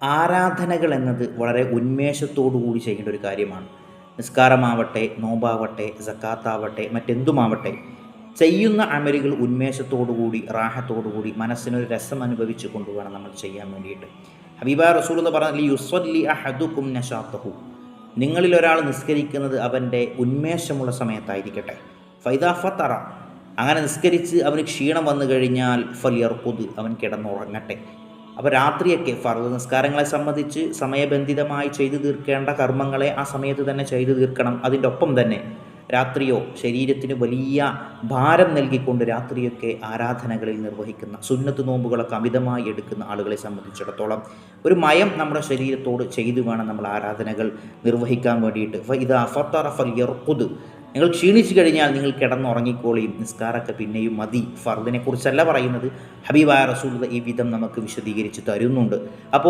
ആരാധനകൾ എന്നത് വളരെ ഉന്മേഷത്തോടു കൂടി ചെയ്യേണ്ട ഒരു കാര്യമാണ്. നിസ്കാരമാവട്ടെ, നോമ്പാവട്ടെ, സക്കാത്താവട്ടെ, മറ്റെന്തുമാവട്ടെ, ചെയ്യുന്ന അമലുകൾ ഉന്മേഷത്തോടു കൂടി, റാഹത്തോടു കൂടി, മനസ്സിനൊരു രസം അനുഭവിച്ചു കൊണ്ടുവേണം നമ്മൾ ചെയ്യാൻ വേണ്ടിയിട്ട്. ഹബീബായ റസൂൽ എന്ന് പറഞ്ഞാൽ യുസ്വല്ലി അഹദുക്കും നശാത്തഹു, നിങ്ങളിൽ ഒരാൾ നിസ്കരിക്കുന്നത് അവൻ്റെ ഉന്മേഷമുള്ള സമയത്തായിരിക്കട്ടെ. ഫൈദാ ഫത്തറ, അങ്ങനെ നിസ്കരിച്ച് അവന് ക്ഷീണം വന്നു കഴിഞ്ഞാൽ ഫലിയർഖുദ്, അവൻ കിടന്നുറങ്ങട്ടെ. അപ്പോൾ രാത്രിയൊക്കെ ഫർദ് നിസ്കാരങ്ങളെ സംബന്ധിച്ച് സമയബന്ധിതമായി ചെയ്തു തീർക്കേണ്ട കർമ്മങ്ങളെ ആ സമയത്ത് തന്നെ ചെയ്തു തീർക്കണം. അതിൻ്റെ ഒപ്പം തന്നെ രാത്രിയോ ശരീരത്തിന് വലിയ ഭാരം നൽകിക്കൊണ്ട് രാത്രിയൊക്കെ ആരാധനകളിൽ നിർവഹിക്കുന്ന സുന്നത്ത് നോമ്പുകളൊക്കെ അമിതമായി എടുക്കുന്ന ആളുകളെ സംബന്ധിച്ചിടത്തോളം ഒരു മയം നമ്മുടെ ശരീരത്തോട് ചെയ്തു വേണം നമ്മൾ ആരാധനകൾ നിർവഹിക്കാൻ വേണ്ടിയിട്ട്. ഇതാ ഫത്തറ ഫൽയർഖുദ്, നിങ്ങൾ ക്ഷീണിച്ചു കഴിഞ്ഞാൽ നിങ്ങൾ കിടന്നുറങ്ങിക്കോളിയും, നിസ്കാരമൊക്കെ പിന്നെയും മതി. ഫർദിനെ കുറിച്ചല്ല പറയുന്നത്, ഹബീബായ റസൂൽ ഈ വിധം നമുക്ക് വിശദീകരിച്ച് തരുന്നുണ്ട്. അപ്പോൾ